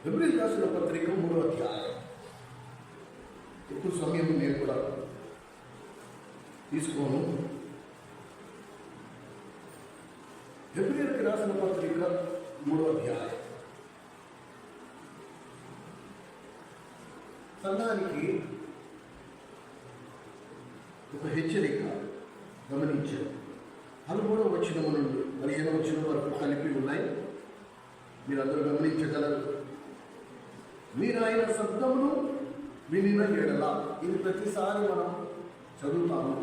హెబ్రీయులకు రాసిన పత్రిక 3వ అధ్యాయం. ఎక్కువ సమయం నేను కూడా తీసుకోను. హెబ్రీయులకు రాసిన పత్రిక 3వ అధ్యాయం. సంఘానికి ఒక హెచ్చరిక గమనించారు. 13వ వచనము నుండి 15వ వచనం వరకు కలిపి ఉన్నాయి. మీరందరూ గమనించగలరు. మీరు ఆయన శబ్దమును వినిన ఎడల, ఇది ప్రతిసారి మనం చదువుతాము,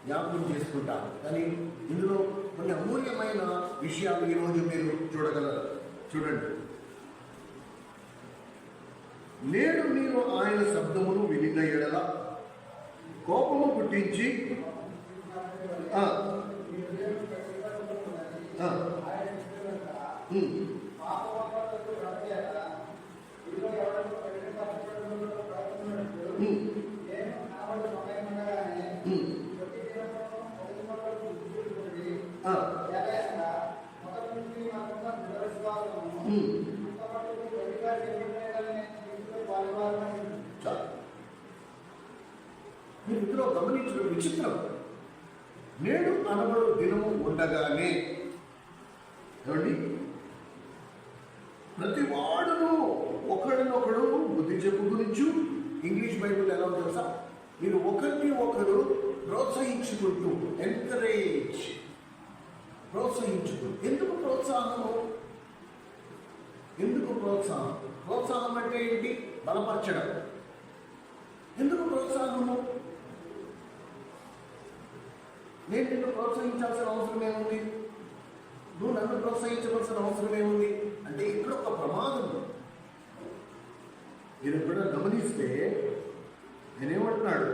జ్ఞాపకం చేసుకుంటాము, కానీ ఇందులో కొన్ని అమూల్యమైన విషయాలు ఈరోజు మీరు చూడగలరు. చూడండి, నేడు మీరు ఆయన శబ్దమును వినిన ఎడల కోపము పుట్టించి మీరు ఇందులో గమనించిన విచిత్రం, నేడు అనబడు దినము ఉండగానే ఏమండి, ప్రతి వాడును ఒకరినొకడు బుద్ధి చెప్పుకునిచ్చు. ఇంగ్లీష్ బైబిల్ ఎలా తెలుసా? మీరు ఒకరిని ఒకరు ప్రోత్సహించుకుంటూ, ఎంకరేజ్, ప్రోత్సహించుకుంటూ. ఎందుకు ప్రోత్సాహము? ఎందుకు ప్రోత్సాహం? ప్రోత్సాహం అంటే ఏంటి? బలపరచడం. ఎందుకు ప్రోత్సాహము? నేను నిన్ను ప్రోత్సహించాల్సిన అవసరం ఏముంది? నువ్వు నన్ను ప్రోత్సహించవలసిన అవసరం ఏముంది? అంటే ఇక్కడ ఒక ప్రమాదం. మీరు ఎప్పుడైనా గమనిస్తే నేనేమంటున్నాడు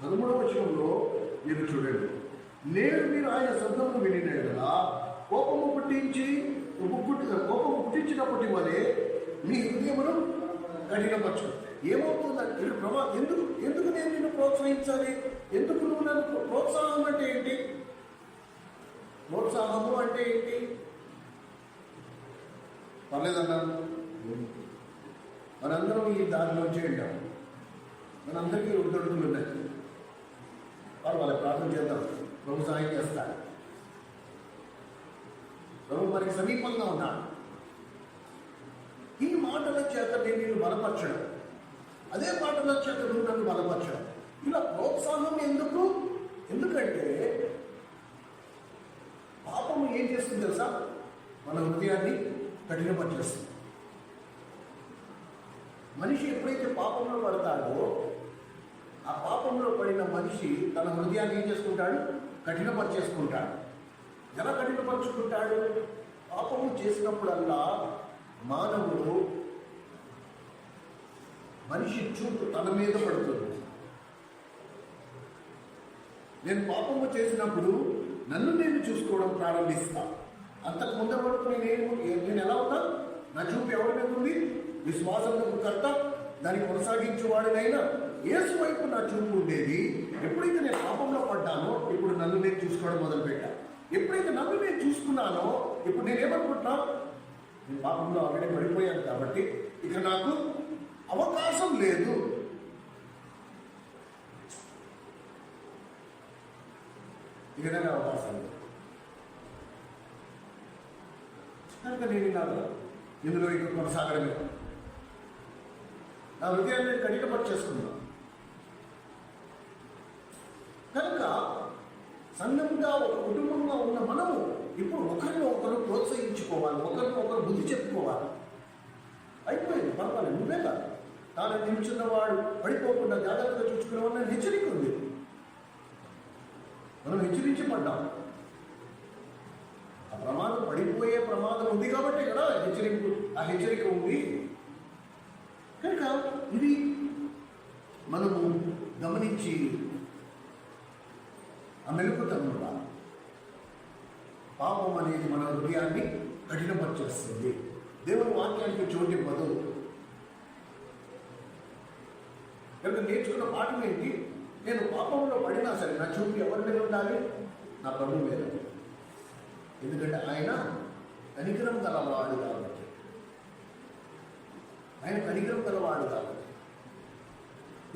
13వ వచనంలో మీరు చూడండి, నేడు మీరు ఆయన శబ్దమును వినిన ఎడల కోపము పుట్టించినప్పటి వలె మీ హృదయమును కఠినపరచు. ఏమవుతుందంటే ఎందుకు నేను నిన్ను ప్రోత్సహించాలి? ఎందుకు నువ్వు నన్ను? ప్రోత్సాహం అంటే ఏంటి? ప్రోత్సాహము అంటే ఏంటి? పర్లేదన్నాను, మనందరం ఈ దారిలోంచి వెళ్ళాం. మనందరికీ ఒడిదొడుకులు ఉన్నాయి. వాళ్ళ ప్రార్థన చేద్దాం, ప్రభు సాయం చేస్తాడు. ప్రభు మనకి సమీపంగా ఉన్నాడు. ఈ మాటల చేత నేను నిన్ను బలపరచడం, అదే మాటల చేత నువ్వు నన్ను బలపరచడం. ఇలా ప్రోత్సాహం ఎందుకు? ఎందుకంటే పాపము ఏం చేస్తుంది తెలుసా? మన హృదయాన్ని కఠినపరిచేస్తుంది. మనిషి ఎప్పుడైతే పాపంలో పడతాడో, ఆ పాపంలో పడిన మనిషి తన హృదయాన్ని ఏం చేసుకుంటాడు? కఠినపరిచేసుకుంటాడు. ఎలా కఠినపరుచుకుంటాడు? పాపము చేసినప్పుడల్లా మానవుడు, మనిషి చూపు తన మీద పడుతుంది. నేను పాపము చేసినప్పుడు నన్ను నేను చూసుకోవడం ప్రారంభిస్తా. అంతకు ముందు వరకు నేను ఎలా ఉన్నా? నా చూపు ఎవరి మీద ఉంది? విశ్వాసమునకు కర్త, దాన్ని కొనసాగించేవాడినైనా యేసు వైపు నా చూపు ఉండేది. ఎప్పుడైతే నేను పాపంలో పడ్డానో, ఇప్పుడు నన్ను నేను చూసుకోవడం మొదలుపెట్టా. ఎప్పుడైతే నన్ను నేను చూసుకున్నానో, ఇప్పుడు నేనేమనుకుంటున్నా? నేను పాపంలో ఆల్రెడీ పడిపోయాను కాబట్టి ఇక నాకు అవకాశం లేదు. ఇకనే అవకాశం లేదు కనుక నేను కాదు ఇందులో ఇక కొనసాగడమే. నా హృదయాన్ని కఠినపరిచేసుకున్నాను. కనుక సంఘంగా, ఒక కుటుంబంగా ఉన్న మనము ఇప్పుడు ఒకరిని ఒకరు ప్రోత్సహించుకోవాలి, ఒకరిని ఒకరు బుద్ధి చెప్పుకోవాలి. అయిపోయింది, పర్వాలేదు, నువ్వే కాదు, తాను నిల్చున్నవాడు పడిపోకుండా జాగ్రత్తగా చూసుకునేవాడు హెచ్చరిక ఉంది. మనం హెచ్చరించబడ్డాం. ఆ ప్రమాదం, పడిపోయే ప్రమాదం ఉంది కాబట్టి కదా ఆ హెచ్చరిక ఉంది. కనుక ఇది మనము గమనించి ఆ మెలుకుతనం వల్ల పాపం అనేది మన హృదయాన్ని కఠినపరిచేస్తుంది. దేవుని వాక్యానికి చోటు ఇవ్వదు. కనుక నేర్చుకున్న పాఠం ఏంటి? నేను పాపంలో పడినా సరే నా చూపు ఎవరి మీద ఉండాలి? నా ప్రభు మీద. ఎందుకంటే ఆయన కనికరం గలవాడు కాబట్టి. ఆయన కనికరం గలవాడు కాబట్టి.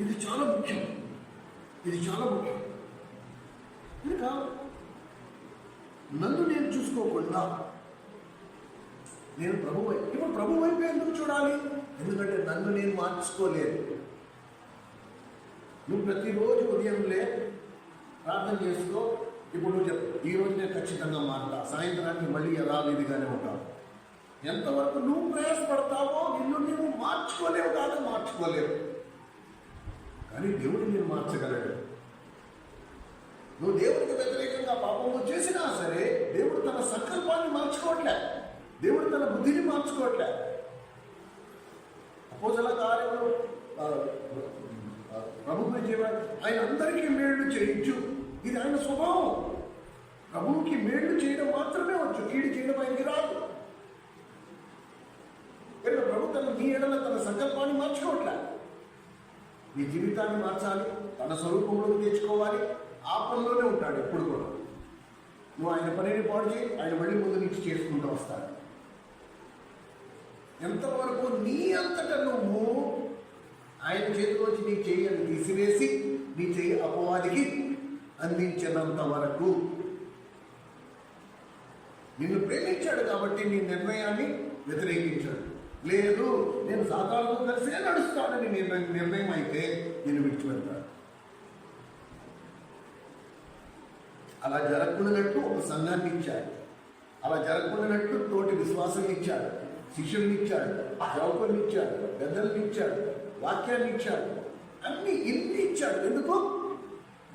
ఇది చాలా ముఖ్యం, ఇది చాలా ముఖ్యం. ఇంకా నన్ను నేను చూసుకోకుండా నేను ప్రభు వైపు, ఇప్పుడు ప్రభు వైపు ఎందుకు చూడాలి? ఎందుకంటే నన్ను నేను మార్చుకోలేదు. నువ్వు ప్రతిరోజు ఉదయంలే ప్రార్థన చేసుకో. ఇప్పుడు నువ్వు చెప్పు, ఈరోజు నేను ఖచ్చితంగా మారుతా, సాయంత్రానికి మళ్ళీ యథావిధిగానే ఉంటావు. ఎంతవరకు నువ్వు ప్రయాసపడతావో నిన్ను నువ్వు మార్చుకోలేవు కాదు, మార్చుకోలేవు. కానీ దేవుడు నేను మార్చగలడు. నువ్వు దేవుడికి వ్యతిరేకంగా పాపము చేసినా సరే దేవుడు తన సంకల్పాన్ని మార్చుకోవట్లే, దేవుడు తన బుద్ధిని మార్చుకోవట్లే. అపోస్తల కార్యములు ప్రభువుని జీవాడు ఆయన అందరికీ మేళ్లు చేయించు, ఇది ఆయన స్వభావం. ప్రభువుకి మేళ్లు చేయడం మాత్రమే వచ్చు, కీడు చేయడం ఆయనకి రాదు. ప్రభు నీ ఎడల తన సంకల్పాన్ని మార్చుకోవట్లే. నీ జీవితాన్ని మార్చాలి, తన స్వరూపంలోకి తెచ్చుకోవాలి. ఆ పనిలోనే ఉంటాడు ఎప్పుడు కూడా. నువ్వు ఆయన పనిని పాడు చేయి, ఆయన మళ్ళీ ముందు నుంచి చేసుకుంటూ వస్తాడు. ఎంతవరకు నీ అంతటా నువ్వు ఆయన చేతిలోంచి నీ చెయ్యని తీసివేసి నీ చెయ్యి అపవాదికి అందించినంత వరకు. నిన్ను ప్రేమించాడు కాబట్టి నీ నిర్ణయాన్ని వ్యతిరేకించాడు. లేదు, నేను సాతానుతో కలిసే నడుస్తానని నిర్ణయం అయితే నేను విడిచిపెడతాడు. అలా జరగకుండానట్టు ఒక సంఘాన్ని ఇచ్చాడు, అలా జరగకుండానట్టు తోటి విశ్వాసం ఇచ్చాడు, శిష్యుల్ని ఇచ్చాడు, సేవకుల్ని ఇచ్చాడు, పెద్దల్ని ఇచ్చాడు, వాక్యాన్ని ఇచ్చాడు, అన్ని ఇన్ని ఇచ్చాడు. ఎందుకు?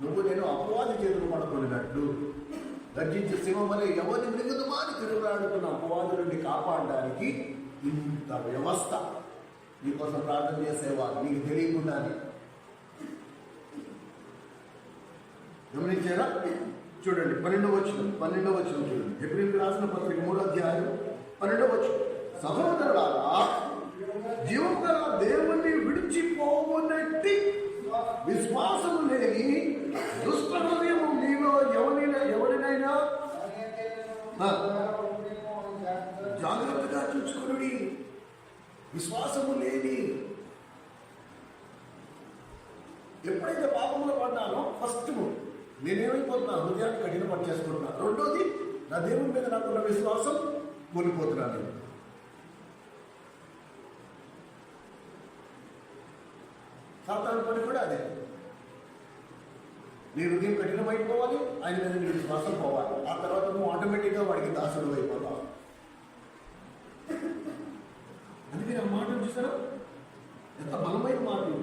నువ్వు నేను అపవాది చేతులు పడుకున్నట్టు గర్జించే సింహం వలె ఎవరిని మృగదుమా అని తిరుగులాడుతున్న అపవాదు నుండి కాపాడడానికి ఇంత వ్యవస్థ. నీకోసం ప్రార్థన చేసేవాళ్ళు నీకు తెలియకుండానే. గమనించారా? చూడండి 12వ వచనం చూడండి. హెబ్రీయులకు రాసిన పత్రిక 3వ అధ్యాయం 12వ వచనం. సహోదరులారా, జీవం గల దేవుణ్ణి విడిచిపోవనట్టి విశ్వాసము లేని దుష్ట హృదయము నీలో ఎవరినైనా జాగ్రత్తగా చూసుకుని. విశ్వాసము లేని, ఎప్పుడైతే పాపంలో పడ్డానో ఫస్ట్ నేనేమైపోతున్నాను, హృదయాన్ని కఠినపడి చేసుకుంటున్నాను. రెండోది, నా దేవుని మీద నాకున్న విశ్వాసం కోల్పోతున్నాను. సాతాను పని కూడా అదే. నీ హృదయం కఠినమైపోవాలి, ఆయన మీద నీ విశ్వాసం పోవాలి. ఆ తర్వాత నువ్వు ఆటోమేటిక్గా వాడికి దాసుడు అయిపోతావు. అందుకే ఆ మాటలు చూసారా, ఎంత బలమైన మాటలు.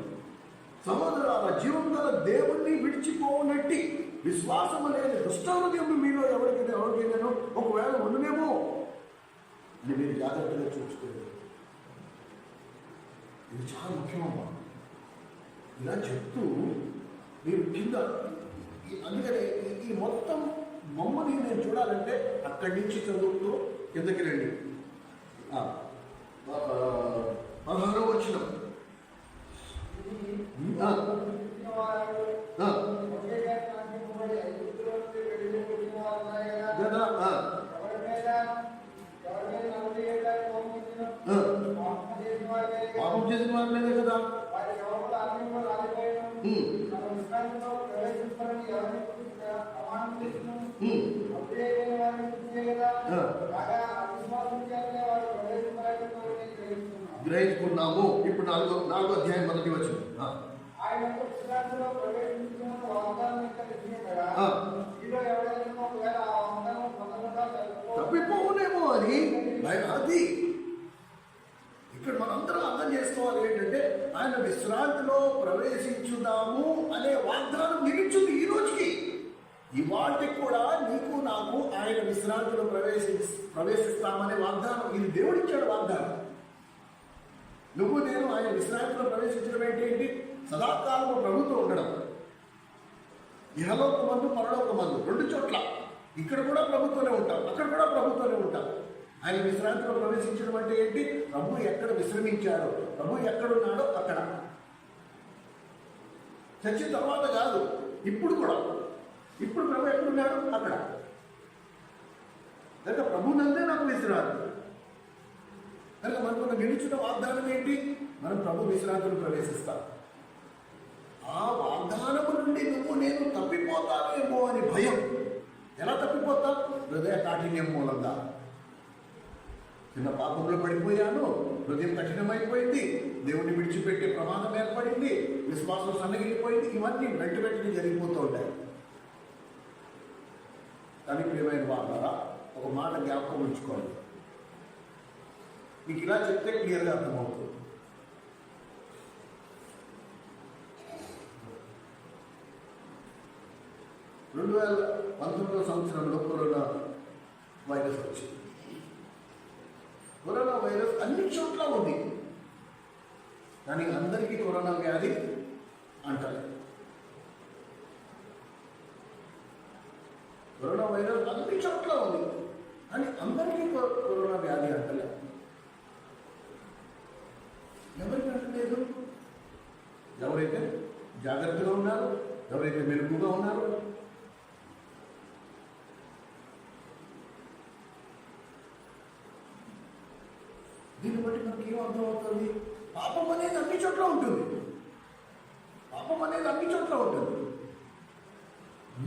సహోదరులారా, జీవం గల దేవుణ్ణి విడిచిపోనట్టి విశ్వాసము లేని దుష్ట హృదయం మీలో ఎవరికైనా ఒకవేళ ఉండునేమో అని మీరు జాగ్రత్తగా చూసుకోండి. ఇది చాలా ముఖ్యమమ్మా. ఇలా చెప్తూ మీరు కింద, అందుకని ఈ మొత్తం బొమ్మని నేను చూడాలంటే అక్కడి నుంచి చదువుతూ కిందకి రండి. 16వ వచనం. పాపం చేసిన వాళ్ళే కదా. గ్రహించుకున్నాము. ఇప్పుడు 4వ అధ్యాయం 1వ వచనం. తప్పిపోవునేమో అని అది ఇక్కడ మనందరం అర్థం చేసుకోవాలి. ఏంటంటే ఆయన విశ్రాంతిలో ప్రవేశించుదాము అనే వాగ్దానం నిలిచింది ఈ రోజుకి. ఇవాటికి కూడా నీకు నాకు ఆయన విశ్రాంతిలో ప్రవేశిస్తామనే వాగ్దానం, ఇది దేవుడిచ్చాడు వాగ్దానం. నువ్వు నేను ఆయన విశ్రాంతిలో ప్రవేశించడం ఏంటి? సదాకాలము ప్రభుత్వం ఉండడం. ఇహలోక మందు పరలోక మందు 2 చోట్ల. ఇక్కడ కూడా ప్రభుత్వమే ఉంటాం, అక్కడ కూడా ప్రభుత్వమే ఉంటాం. ఆయన విశ్రాంతిలో ప్రవేశించడం అంటే ఏంటి? ప్రభు ఎక్కడ విశ్రమించాడో, ప్రభు ఎక్కడున్నాడో అక్కడ. చచ్చిన తర్వాత కాదు, ఇప్పుడు కూడా. ఇప్పుడు ప్రభు ఎక్కడున్నాడు అక్కడ. లేక ప్రభు నందే నాకు విశ్రాంతి. కనుక మనకున్న నిలుచున్న వాగ్దానం ఏంటి? మనం ప్రభు విశ్రాంతిలో ప్రవేశిస్తాం. ఆ వాగ్దానము నుండి నువ్వు నేను తప్పిపోతానేమో అని భయం. ఎలా తప్పిపోతా? హృదయ కాఠిన్యం మూలంగా. చిన్న పాపంలో పడిపోయాను, హృదయం కఠినమైపోయింది, దేవుడిని విడిచిపెట్టే ప్రమాదం ఏర్పడింది, విశ్వాసం సన్నగిలిపోయింది. ఇవన్నీ వెంటనే జరిగిపోతూ ఉంటాయి. కానీ ప్రియమైన వాళ్ళ ఒక మాట జ్ఞాపకం ఉంచుకోండి. మీకు ఇలా చెప్తే క్లియర్గా అర్థమవుతుంది. 2019 సంవత్సరంలో కరోనా వైరస్ వచ్చింది. కరోనా వైరస్ అన్ని చోట్ల ఉంది, కానీ అందరికీ కరోనా వ్యాధి అంటారు. కరోనా వైరస్ అన్ని చోట్ల ఉంది, కానీ అందరికీ కరోనా వ్యాధి అంటలే. ఎవరికి అంటలేదు? ఎవరైతే జాగ్రత్తగా ఉన్నారు, ఎవరైతే మెలుగుగా ఉన్నారు. దీన్ని బట్టి మనకి ఏం అర్థమవుతుంది? పాపం అనేది అన్ని చోట్ల ఉంటుంది. పాపం అనేది అన్ని చోట్ల ఉంటుంది.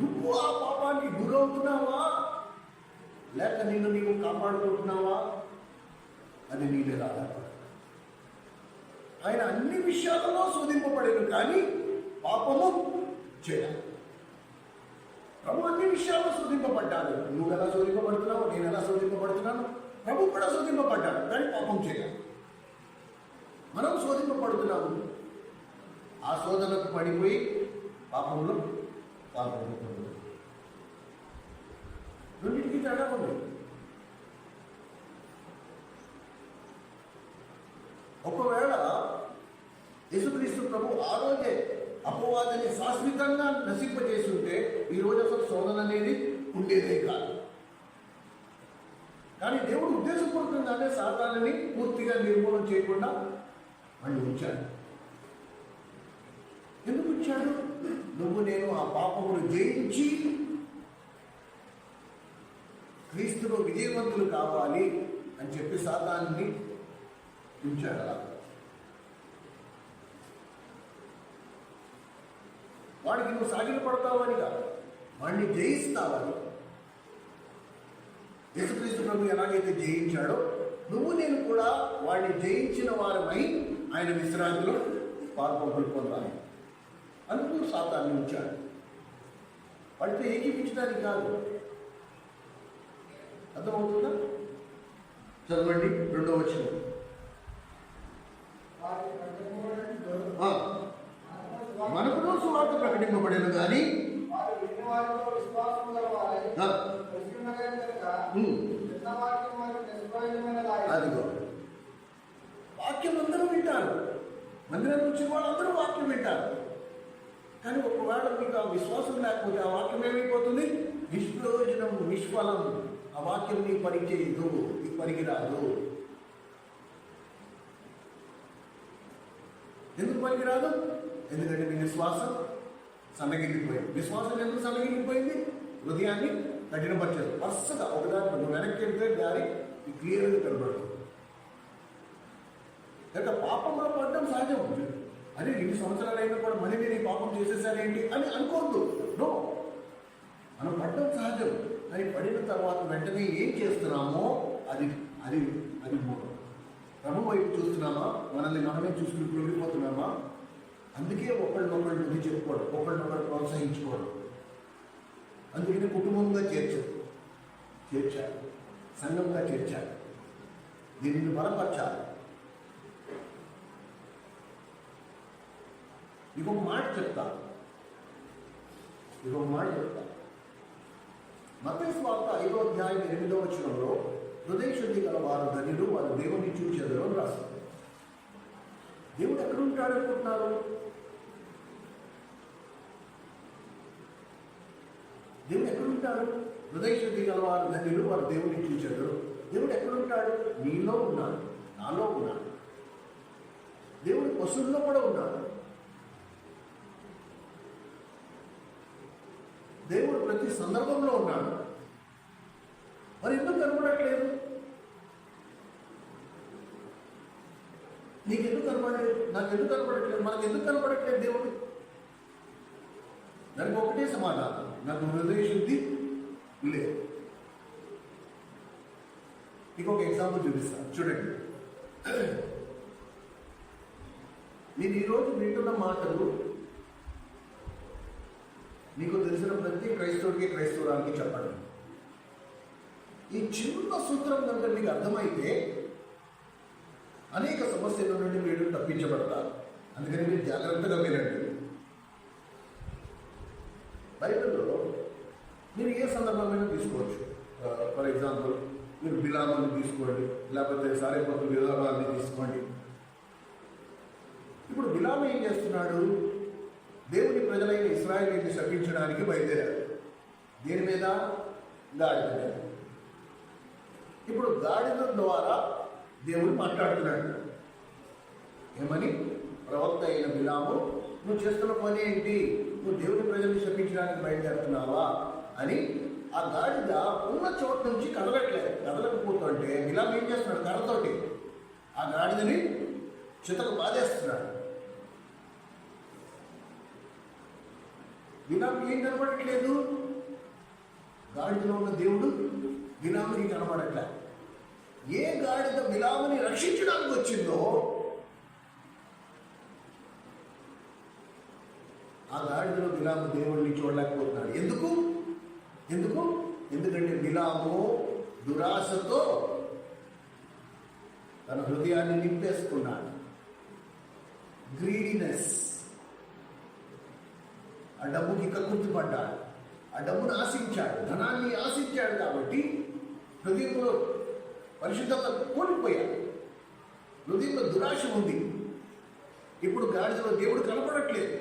నువ్వు ఆ పాపానికి గురవుతున్నావా, లేక నిన్ను నీవు కాపాడుకుంటున్నావా, అది నీ మీద ఆధారపడదు. ఆయన అన్ని విషయాలలో శోధింపబడేది, కానీ పాపము చేయాలి. ప్రభు అన్ని విషయాల్లో శోధింపబడ్డాడు. నువ్వు ఎలా శోధింపబడుతున్నావు, నేను ఎలా శోధింపబడుతున్నాను? ప్రభు కూడా శోధింపబడ్డాడు, కానీ పాపం చేయాలి. మనం శోధింపబడుతున్నాము, ఆ శోధనకు పడిపోయి పాపంలో పాల్గొంటున్నాము. రెండింటికి తేడా ఉంది. ఒకవేళ యేసుక్రీస్తు ప్రభు ఆ రోజే అపవాదిని శాశ్వతంగా నశింపజేసి ఉంటే ఈరోజు అసలు శోధన అనేది ఉండేదే కాదు. కానీ దేవుడు ఉద్దేశపూర్వకంగానే సాతానుని పూర్తిగా నిర్మూలన చేయకుండా మళ్ళీ ఉంచాడు. ఎందుకు ఉంచాడు? నువ్వు నేను ఆ పాపమును జయించి క్రీస్తులో విజయవంతులు కావాలి అని చెప్పి సాతానుని ఉంచాడు. అలా వాడికి నువ్వు సాగిల పడతావని కాదు, వాడిని జయిస్తావని. యేసుక్రీస్తు ప్రభు ఎలాగైతే జయించాడో నువ్వు నేను కూడా వాడిని జయించిన వారమై ఆయన విశ్రాంతిలో పాల్పొందులు పొందాలి. అందుకు సాతాన్ని ఉంచాడు. వాడితో ఏకీపించడానికి కాదు. అర్థమవుతుందా? చదవండి 2వ వచనం. మనకును సువార్త ప్రకటింపబడేను కానీ అదిగో వాక్యం అందరూ వింటారు. మందిరానికి వచ్చిన వాళ్ళు అందరూ వాక్యం వింటారు. కానీ ఒకవేళ మీకు ఆ విశ్వాసం లేకపోతే ఆ వాక్యం ఏమైపోతుంది? నిష్ప్రయోజనం, నిష్ఫలం. ఆ వాక్యం నీకు పనిచేయదు, నీకు పనికిరాదు. ఎందుకు పనికిరాదు? ఎందుకంటే నీ విశ్వాసం సన్నగిల్లిపోయింది. విశ్వాసం ఎందుకు సన్నగిల్లిపోయింది? హృదయాన్ని కఠినపరచదు. వరుసగా ఒకదాని నువ్వు వెనక్కి వెళ్తే దారి క్లియర్గా కనబడుతుంది. కనుక పాపంలో పడడం సహజం. అదే 2 సంవత్సరాలు అయినా కూడా మళ్ళీ నేను ఈ పాపం చేసేసానేంటి అని అనుకోవద్దు. నో, మనం పడడం సహజం. కానీ పడిన తర్వాత వెంటనే ఏం చేస్తున్నామో అది అది అది ప్రభు వైపు చూస్తున్నామా, మనల్ని మనమే చూసుకుని కృంగిపోతున్నామా? అందుకే ఒకళ్ళనొకళ్ళు నువ్వు చెప్పుకోవడం, ఒకళ్ళనొకళ్ళు ప్రోత్సహించుకోవడం. అందుకని కుటుంబంగా చేర్చాలి, సంఘంగా చేర్చాలి, దీనిని బలపరచాలి. ఇంకొక మాట చెప్తా. మత్తయి సువార్త 5వ అధ్యాయం 8వ వచనంలో హృదయ శుద్ధి గల వారు ధన్యులు, వారు దేవుని చూచెదరు అని రాస్తారు. దేవుడు ఎక్కడ ఉంటాడు అనుకుంటున్నారు? దేవుడు ఎక్కడుంటాడు? హృదయ శుద్ధి గల వారు ధన్యులు, వారు దేవుని చూచెదరు. దేవుడు ఎక్కడుంటాడు? నీలో ఉన్నాడు, నాలో ఉన్నాడు. దేవుడు పశువుల్లో కూడా ఉన్నాడు. దేవుడు ప్రతి సందర్భంలో ఉన్నాడు. మరి ఎందుకు కనబడట్లేదు? కనపడలేదు, నాకు ఎందుకు కనపడట్లేదు, మనకు ఎందుకు కనపడట్లేదు దేవుడు? దానికి ఒకటే సమాధానం, నాకు హృదయ శుద్ధి లేదు. ఇంకొక ఎగ్జాంపుల్ చూపిస్తాను చూడండి. మీరు ఈరోజు వింటున్న మాటలు మీకు తెలిసిన ప్రతి క్రైస్తవురానికి చెప్పండి. ఈ చిన్న సూత్రం కనుక మీకు అర్థమైతే అనేక సమస్యల నుండి మీరు తప్పించబడతారు. అందుకని మీరు జాగ్రత్తగా వినండి. బైబిల్లో మీరు ఏ సందర్భమైనా తీసుకోవచ్చు. ఫర్ ఎగ్జాంపుల్, మీరు బిలాముని తీసుకోండి, లేకపోతే సారేపత్తు విధానాన్ని తీసుకోండి. ఇప్పుడు బిలాము ఏం చేస్తున్నాడు? దేవుని ప్రజలైన ఇశ్రాయేలీయులను శపించడానికి బయలుదేరాడు. దేని మీద? గాడిద మీద. ఇప్పుడు గాడిద ద్వారా దేవుడు మాట్లాడుతున్నాడు. ఏమని? ప్రవక్త అయిన బిలాము, నువ్వు చేస్తున్న పని ఏంటి? నువ్వు దేవుని ప్రజల్ని శపించడానికి బయలుదేరుతున్నావా అని. ఆ గాడిద ఉన్న చోటు నుంచి కదలకపోతుంటే బిలాము ఏం చేస్తున్నాడు? కర్రతోటి ఆ గాడిదని చితకు బాధేస్తున్నాడు. బిలాము ఏం కనబడట్లేదు? గాడిదలో ఉన్న దేవుడు బిలాముని కనబడట్లేదు. ఏ గాడిద బిలాముని రక్షించడానికి వచ్చిందో ఆ గాడిదలో బిలాము దేవుడిని చూడలేకపోతున్నాడు. ఎందుకంటే బిలాము దురాశతో తన హృదయాన్ని నింపేసుకున్నాడు. గ్రీడినెస్. ఆ డబ్బుకి కక్కుర్తిపడ్డాడు, ఆ డబ్బును ఆశించాడు, ధనాన్ని ఆశించాడు. కాబట్టి హృదయంలో పరిశుద్ధత కోల్పోయాడు, హృదయంలో దురాశ ఉంది. ఇప్పుడు గాడిదలో దేవుడు కనపడట్లేదు.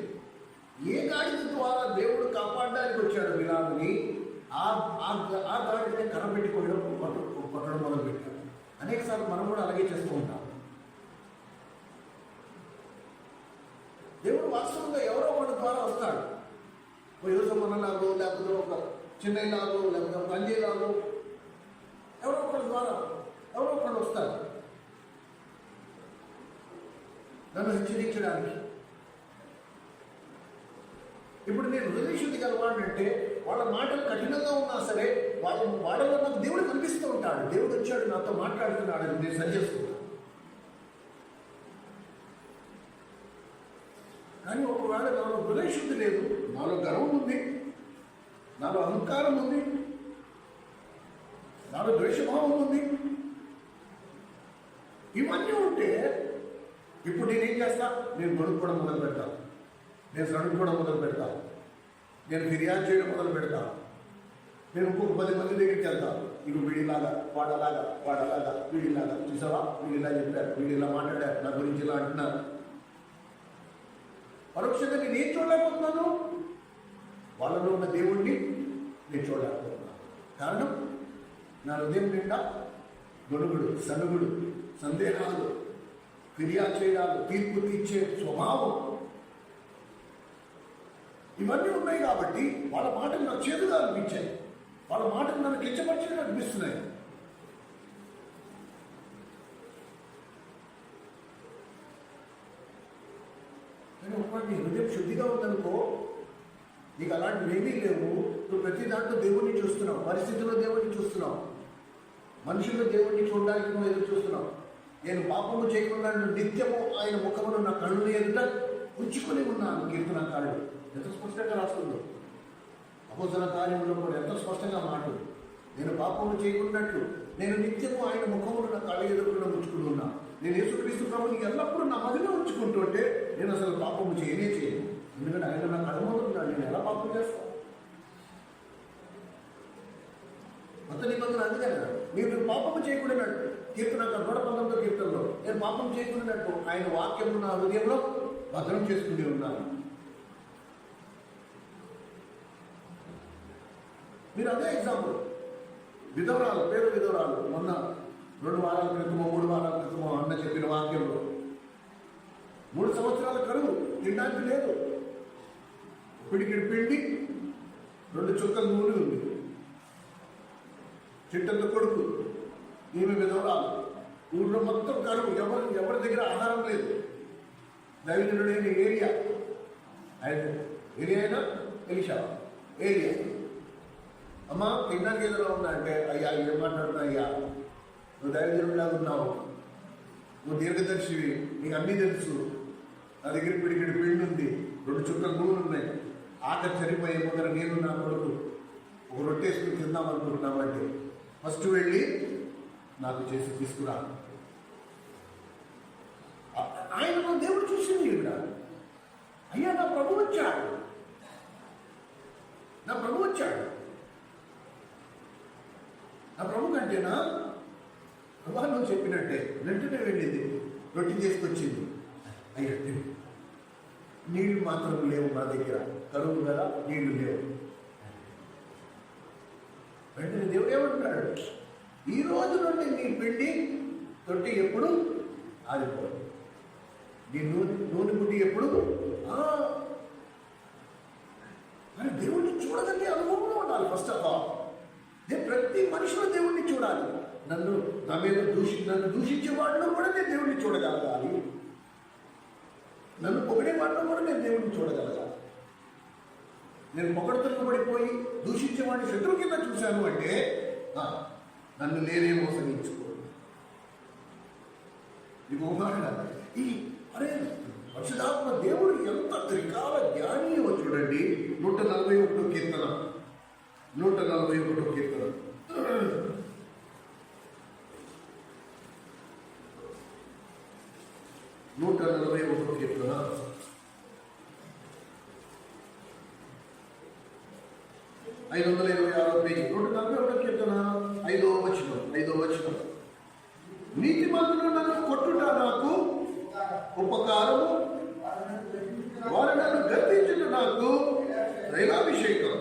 ఏ గాడిద ద్వారా దేవుడు కాపాడడానికి వచ్చాడు బిలాముని, ఆ గాడిదని కనబెట్టి కొట్టడం మొదలుపెట్టాడు. అనేకసార్లు మనం కూడా అలాగే చేస్తూ ఉంటాం. దేవుడు వాస్తవంగా ఎవరో ఒకటి ద్వారా వస్తాడు. ఒక యోసమన్నలాగో, లేకపోతే ఒక చిన్నలాగో, లేకపోతే ఒక అంజీలాగో, ఎవరో ఒకరి ద్వారా ఎవరో ఒకరు వస్తారు నన్ను హెచ్చరించడానికి. ఇప్పుడు నేను హృదయశుద్ధి కలవాడంటే వాళ్ళ మాటలు కఠినంగా ఉన్నా సరే వాళ్ళలో నాకు దేవుడు కనిపిస్తూ ఉంటాడు. దేవుడు వచ్చాడు, నాతో మాట్లాడుతున్నాడు అని నేను సరిచేస్తున్నాను. కానీ ఒకవేళ నాలో హృదయశుద్ధి లేదు, నాలో గర్వం ఉంది, నాలో అహంకారం ఉంది, నాలో ద్వేషభావం ఉంది, ఇవన్నీ ఉంటే ఇప్పుడు నేనేం చేస్తా? నేను గొడుక్కోవడం మొదలు పెడతాను, నేను సడుక్కోవడం మొదలు పెడతాను, నేను ఫిర్యాదు చేయడం మొదలు పెడతాను, నేను ఇంకొక 10 మంది దగ్గరికి వెళ్తాను. ఇక వీడిలాగా వాడలాగా వీడిలాగా, చూసావా వీడిలా చెప్పారు, వీడిలా మాట్లాడారు, నా గురించి ఇలా అంటున్నారు. పరోక్షంగా నేను ఏం చూడలేకపోతున్నాను? వాళ్ళలో ఉన్న దేవుణ్ణి నేను చూడలేకపోతున్నాను. కారణం, నా హృదయం నిండా గొడుగుడు, సనుగుడు, సందేహాలు, ఫిర్యాదు చేయడాలు, తీర్పు తీర్చే స్వభావం, ఇవన్నీ ఉన్నాయి. కాబట్టి వాళ్ళ మాటలు నాకు చేదుగా అనిపించాయి, వాళ్ళ మాటలు నన్ను కించపరిచిగా అనిపిస్తున్నాయి. కానీ ఒకటి హృదయం శుద్ధిగా ఉందనుకో, నీకు అలాంటివి ఏమీ లేవు. నువ్వు ప్రతి దాంట్లో దేవుడిని చూస్తున్నావు, పరిస్థితుల్లో దేవుడిని చూస్తున్నావు, మనుషుల్లో దేవుడిని చూడడానికి నువ్వు ఎదురు చూస్తున్నావు. నేను పాపము చేయకుండా నిత్యము ఆయన ముఖమును నా కళ్ళు ఎదుట ఉంచుకొని ఉన్నాను. కీర్తనకారుడు ఎంత స్పష్టంగా రాస్తుందో, అపోస్తల కార్యములో కూడా ఎంత స్పష్టంగా మాట్లాడు. నేను పాపము చేయకున్నట్లు నేను నిత్యము ఆయన ముఖమును నా కళ్ళు ఎదురుకుండా ఉంచుకుని ఉన్నా. నేను యేసుక్రీస్తు ప్రభుని ఎల్లప్పుడూ నా మదిలో ఉంచుకుంటుంటే నేను అసలు పాపము చేయను. ఎందుకంటే ఆయన నా కళ్ళ ముందు ఉన్నాడు. నేను ఎలా పాపం చేస్తాను? కొత్త నిబంధన అందుకే మీరు పాపము చేయకూడనట్టు, కీర్తన 119 కీర్తనలో నేను పాపం చేయకూడనట్టు ఆయన వాక్యం నా హృదయంలో భద్రం చేసుకుని ఉన్నాను. మీరు అదే ఎగ్జాంపుల్, విధవరాలు, పేరు విధవరాలు, మొన్న 2 వారాల క్రితమో 3 వారాల క్రితమో అన్న చెప్పిన వాక్యంలో 3 సంవత్సరాల కరువు, తినడానికి లేదు, పిడికిడి పిండి 2 చుక్కల నూనె ఉంది, చిట్టంత కొడుకు, ఈమె విధవరాలు, ఊళ్ళో మొత్తం కరువు, ఎవరి దగ్గర ఆహారం లేదు. దైవజనుడైన ఏలియా, ఆయన ఏలియా అయినా ఎలీషా, ఏలియా, అమ్మా తిన్నాక ఏదైనా ఉన్నా అంటే, అయ్యా ఏం మాట్లాడుతున్నా అయ్యా, నువ్వు దైవజనుడిలాగా ఉన్నావు, నువ్వు దీర్ఘదర్శివి, నీకు అన్నీ తెలుసు, నా దగ్గర పిడికిడి పిండి ఉంది, 2 చుక్కల నూనె ఉన్నాయి, ఆఖరి చనిపోయే ముందర నేను నా కొడుకు ఒక రొట్టేసుకుని తిందాం అనుకుంటున్నామంటే ఫస్ట్ వెళ్ళి నాకు చేసి తీసుకురా. ఆయన దేవుడు చూసింది ఇక్కడ, అయ్యా నా ప్రభు వచ్చాడు, నా ప్రభు వచ్చాడు, నా ప్రభు కంటేనా ప్రభా నువ్వు చెప్పినట్టే వెంటనే వెళ్ళింది, రొట్టి చేసుకొచ్చింది. అయ్యా నీళ్లు మాత్రం లేవు నా దగ్గర, కరువు కదా నీళ్లు లేవు. వెంటనే దేవుడు ఏమంటున్నాడు, ఈ రోజు నుండి నీ పిండి తొట్టి ఎప్పుడు ఆగిపోదు, నీ నూనె పుట్టి ఎప్పుడు. మరి దేవుడిని చూడగలిగే అనుభవంలో ఉండాలి. ఫస్ట్ ఆఫ్ ఆల్ ప్రతి మనిషిలో దేవుడిని చూడాలి. నన్ను దూషించే వాడిలో కూడా నేను దేవుడిని చూడగలగాలి, నన్ను పొగిడే వాడిలో కూడా నేను దేవుడిని చూడగలగాలి. నేను పొగడతలకు పడిపోయి దూషించేవాడిని శత్రువు కింద చూశాను అంటే నన్ను నేనే మోసగించుకో. నీకు ఈ అరే పరిశుద్ధాత్మ దేవుడు ఎంత త్రికాల జ్ఞానీయో చూడండి. 141 కీర్తన 141 కీర్తన 141 కీర్తన 526 పేజీ. 141 కీర్తన 5వ వచనం. నీతిమంతులు నన్ను కొట్టుట నాకు ఉపకారము, వారు నన్ను గర్తించుట నాకు దైవాభిషేకం.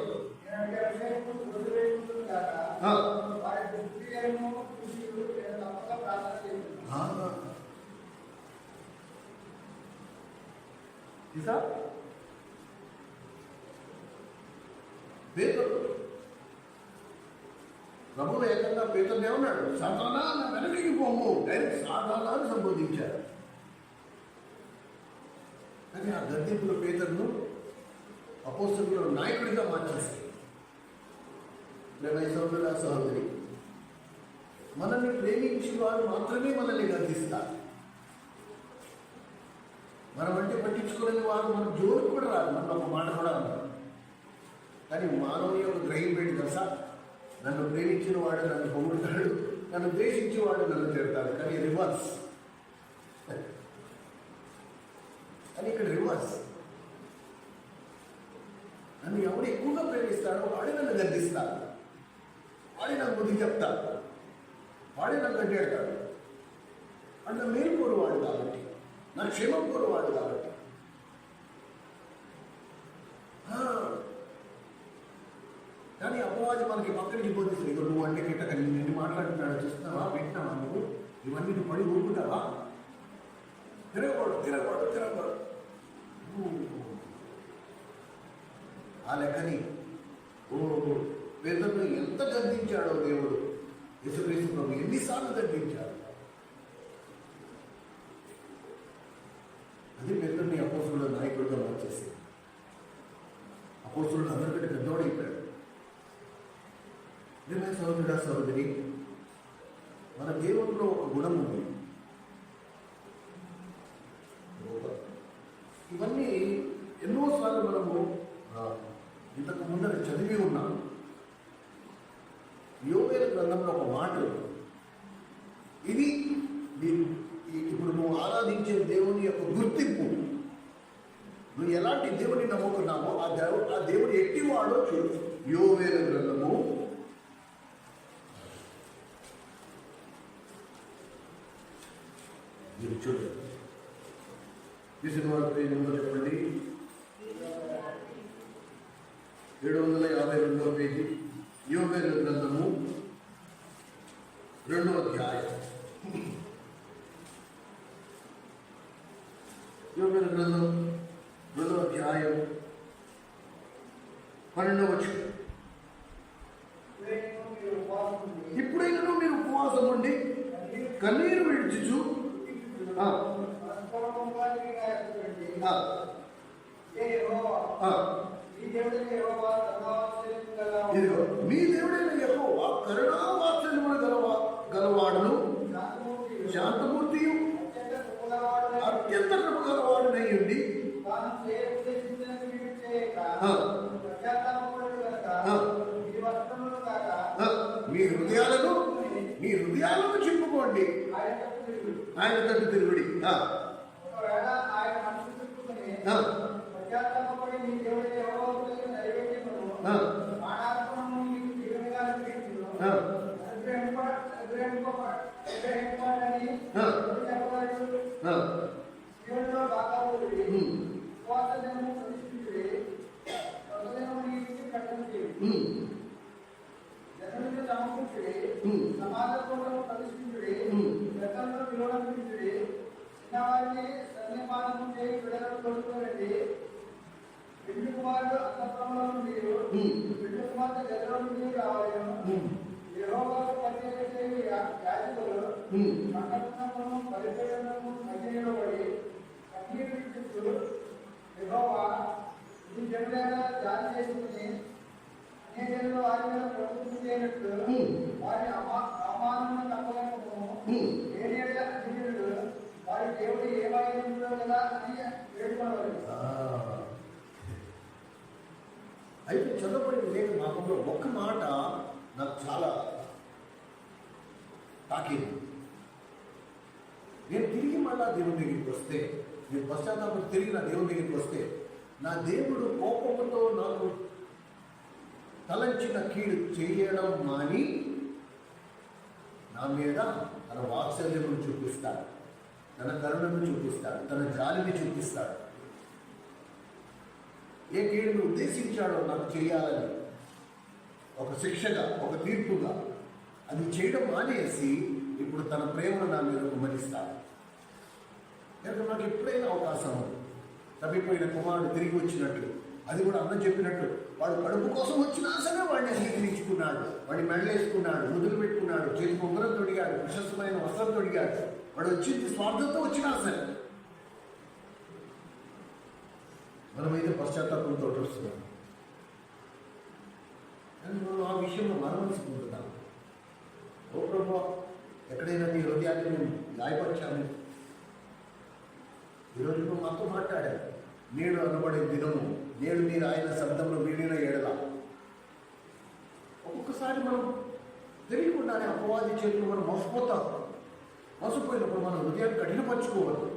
పేతురు ప్రభువు ఏకంగా పేతురునే ఉన్నాడు, సాతానా నా వెనక్కి పోము, డైరెక్ట్ సాతానాన్ని సంబోధించారు. కానీ ఆ గద్దెంపుల పేతురును అపోస్తలుల నాయకుడిగా మార్చేస్తాయి. సోదరుల సహోదరి, మనల్ని ప్రేమించిన వారు మాత్రమే మనల్ని గర్దిస్తారు. మనం అంటే పట్టించుకోలేని వారు మన జోలికి కూడా రాదు, మనం ఒక మాట కూడా అన్నారు. కానీ మానవుని యొక్క గ్రహింపేటి దశ, నన్ను ప్రేమించిన వాడు నన్ను పొగుడుతాడు, నన్ను ద్వేషించేవాడు నన్ను తిడతాడు. కానీ రివర్స్, కానీ ఇక్కడ రివర్స్. నన్ను ఎవడు ఎక్కువగా ప్రేమిస్తాడో వాడే నన్ను గర్దిస్తాడు, వాడే నాకు బుద్ధి చెప్తాడు, వాడే నన్ను గడ్డేడతాడు. అన్న మేలు కోరువాడు కాబట్టి, నా క్షేమం కోరువాడు కాబట్టి. కానీ అపవాది మనకి పక్కనికి బోధిస్తుంది, ఇక నువ్వు అంటే గిట్ట నిన్ను మాట్లాడుతున్నాడు చూస్తున్నావా, వింటున్నావా, నువ్వు ఇవన్నీ నువ్వు పడి ఊరుకుంటావా, తిరగకూడదు. ఆ లెక్కని పేదలను ఎంత గర్దించాడో దేవుడు, యేసుక్రీస్తు ప్రభు ఎన్నిసార్లు గర్దించాడు. అది పేదలని అపోస్తలుల నాయకుడిగా మార్చేసి అపోస్తలుడు అందరికంటే పెద్దవాడైపోయాడు. నిజమే సహోదరుడా సహోదరి, మన దేవుడిలో ఒక గుణం ఉంది. ఇవన్నీ ఎన్నోసార్లు మనము ఇంతకు ముందర చదివి ఉన్నాం. యోవేలు గ్రంథంలో ఒక మాట, ఇది ఇప్పుడు నువ్వు ఆరాధించే దేవుని యొక్క గుర్తింపు. నువ్వు ఎలాంటి దేవుని నమ్ముకున్నావో ఆ దేవుడు ఎట్టివాడో చూడు. యోవేలు గ్రంథము 752 పేజీ. యోవేలు గ్రంథము 2వ అధ్యాయం. యోవేలు గ్రంథం 2వ అధ్యాయం 12వ వచనం. ఇప్పుడైనా మీరు ఉపవాసం ఉండి కన్నీరు విడిచుచు ఆ, ఆ. ఇదిగో మీ దేవుడైన యెహోవా కరుణా వాత్సల్యములు గలవాడును శాంతమూర్తియు అత్యంత కృప గలవాడునై ఉండి మీ హృదయాలను చెప్పుకోండి, ఆయన తట్టు తిరుగుడి. అయితే చదవబడిన లేఖ భాగంలో ఒక్క మాట నాకు చాలా తాకింది. నేను తిరిగి మళ్ళా దేవుని దగ్గరికి వస్తే, నేను పశ్చాత్తాపం తిరిగి నా దేవుని దగ్గరికి వస్తే, నా దేవుడు కోపంతో నాకు తలంచిన కీడు చేయడం మాని నా మీద తన వాత్సల్యమును చూపిస్తాడు, తన కరుణను చూపిస్తాడు, తన జాలిని చూపిస్తాడు. ఏ కీడును ఉద్దేశించాడో నాకు చేయాలని ఒక శిక్షగా, ఒక తీర్పుగా అది చేయడం మానేసి ఇప్పుడు తన ప్రేమను నా మీద కుమరిస్తాడు. కనుక నాకు ఎప్పుడైనా అవకాశం తప్పిపోయిన కుమారుడు తిరిగి వచ్చినట్లు, అది కూడా అన్న చెప్పినట్టు, వాడు కడుపు కోసం వచ్చినా సరే వాడిని అంగీకరించుకున్నాడు, వాడిని మెడలేసుకున్నాడు, ముదులు పెట్టుకున్నాడు, చేతికి ఉంగరం తొడిగాడు, ప్రశస్తమైన వస్త్రం తొడిగాడు. వాడు వచ్చింది స్వార్థంతో వచ్చినా సరే మనమైతే పశ్చాత్తాపంతో వస్తున్నాం. కానీ మనం ఆ విషయంలో మనమనుకుంటున్నాం, ఓ ప్రభు ఎక్కడైనా నీ హృదయాన్ని నేను గాయపరిచాను, ఈరోజు నువ్వు మాతో మాట్లాడాను, నేడు అనబడే దినము, నేడు మీరు ఆయన శబ్దంలో వినిన ఎడల. ఒక్కొక్కసారి మనం తెలియకుండానే అపవాది చేతులు మనం మోసపోతాం. మోసపోయినప్పుడు మనం హృదయాన్ని కఠినపరచుకోవద్దు.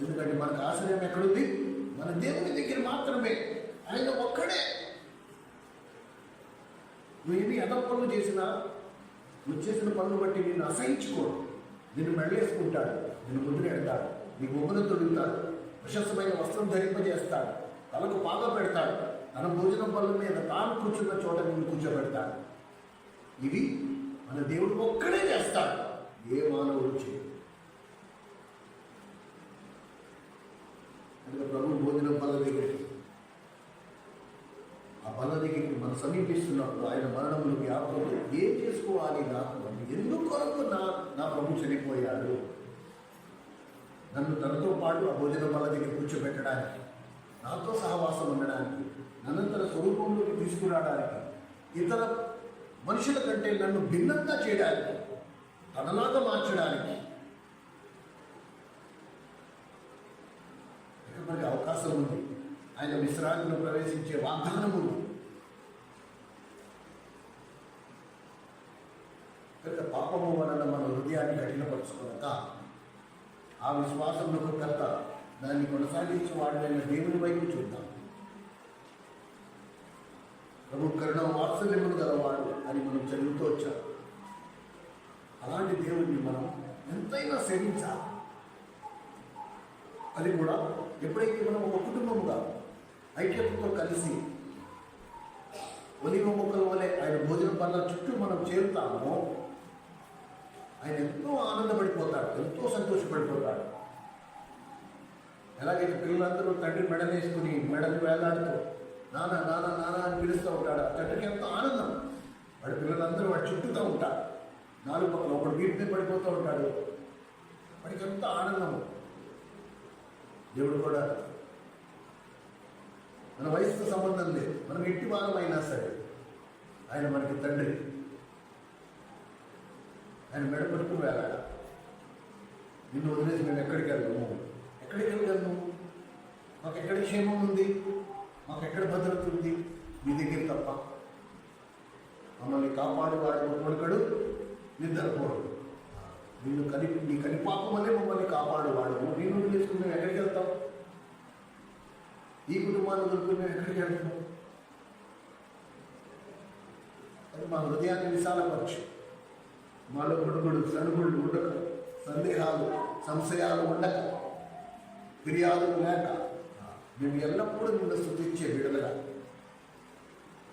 ఎందుకంటే మనకు ఆశ్రయం ఎక్కడుంది? మన దేవుని దగ్గర మాత్రమే. ఆయన ఒక్కడే. నువ్వు ఎన్ని అదం పనులు చేసినా, నువ్వు చేసిన పనులు బట్టి నిన్ను అసహించుకోడు. నిన్ను మెడలేసుకుంటాడు, నిన్ను ముందుకు ఎడతాడు, నీ బొమ్మను తొడుగుతాడు, ప్రశస్తమైన వస్త్రం ధరింపజేస్తాడు, తలకు పాగా పెడతాడు, తన భోజనం పనుల మీద తాను కూర్చున్న చోట నిన్ను కూర్చోబెడతాడు. ఇది మన దేవుడు ఒక్కడే చేస్తాడు, ఏ మానవుడు చేయడు. అందుకే ప్రభు భోజనం బల్ల దగ్గరికి, ఆ బల్ల దగ్గరికి మనం సమీపిస్తున్నప్పుడు ఆయన మరణములు జ్ఞాపకం ఏం చేసుకోవాలి, నాకు ఎందుకు కొరకు నా ప్రభు చనిపోయాడు, నన్ను తనతో పాటు ఆ భోజన బల్ల దగ్గర కూర్చోబెట్టడానికి, నాతో సహవాసం ఉండడానికి, నన్ను తన స్వరూపంలోకి తీసుకురావడానికి, ఇతర మనుషుల కంటే నన్ను భిన్నంగా చేయడానికి, తనలాగా మార్చడానికి మనకి అవకాశం ఉంది. ఆయన విశ్రాంతిలో ప్రవేశించే వాగ్దానం ఉంది. కనుక పాపము వలన మన హృదయాన్ని కఠినపరుచుకున్నాక ఆ విశ్వాసంలో కర్త దాన్ని కొనసాగించి వాడిన దేవుని వైపు చూద్దాం. ప్రభు కరుణ వాత్సల్యములు గలవాడు అని మనం చదువుతూ వచ్చాం. అలాంటి దేవుడిని మనం ఎంతైనా సేవించాలి. అది కూడా ఎప్పుడైతే మనం ఒక కుటుంబముగా ఐక్యతతో కలిసి ఒలివ మొక్కల వలె ఆయన భోజనం పనుల చుట్టూ మనం చేరుతామో ఆయన ఎంతో ఆనందపడిపోతాడు, ఎంతో సంతోషపడిపోతాడు. ఎలాగైతే పిల్లలందరూ తండ్రి మెడనేసుకుని మెడని వేలాడుతూ నాన్న నాన్న నాన్న అని పిలుస్తూ ఉంటాడు. ఆ తండ్రికి ఎంతో ఆనందం. వాడి పిల్లలందరూ వాడు చుట్టూతూ ఉంటారు. నాలుగు పక్కల ఒకడు వీటి మీద పడిపోతూ ఉంటాడు. వాడికి ఎంతో ఆనందము. దేవుడు కూడా మన వయసుతో సంబంధం లేదు. మనం ఎట్టి వారం అయినా సరే ఆయన మనకి తండ్రి. ఆయన మెడ పట్టుకుని వెళ్ళాలి. నిన్ను వదిలేసి మేము ఎక్కడికి వెళ్ళము. ఎక్కడికి వెళ్ళగలను? మాకు ఎక్కడ క్షేమం ఉంది, మాకు ఎక్కడ భద్రత ఉంది? మీ దగ్గర తప్ప. మమ్మల్ని కాపాడువాడు కొడుకడు, నిద్రపోడు. నీ కనిపాపం వల్లే మమ్మల్ని కాపాడువాడు. నేను వదిలేసుకుని మేము ఎక్కడికి వెళ్తాం? ఈ కుటుంబాన్ని వదులుకుని మేము ఎక్కడికి వెళ్తాం? అది మా హృదయాన్ని విశాలపరచు. మాలో గొడుగుడు సణుగుళ్ళు ఉండక, సందేహాలు సంశయాలు ఉండక, ఫిర్యాదులు లేక మేము ఎల్లప్పుడూ నిన్ను స్తుతించే బిడ్డలుగా,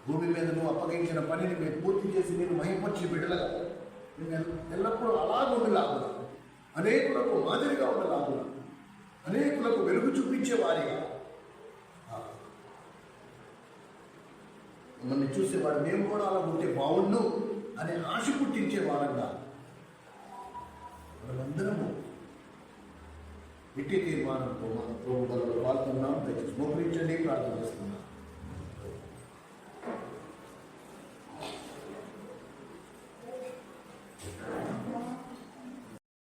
భూమి మీద నువ్వు అప్పగించిన పనిని మేము పూర్తి చేసి నేను మహిమపరిచే బిడ్డలుగా మేము ఎల్లప్పుడూ అలాగుండలాగున, అనేకులకు మాదిరిగా ఉండలాగున, అనేకులకు వెలుగు చూపించే వారిగా, మమ్మల్ని చూసేవాడు మేము కూడా అలా ఉంటే బాగుండు అనే ఆశ పుట్టించే వారంగా మనమందరము ఇట్టి తీర్మానంతో మన ప్రభుత్వంలో పాల్గొన్నాం. దయచేసి మోకరించండి, ప్రార్థన చేస్తున్నాం.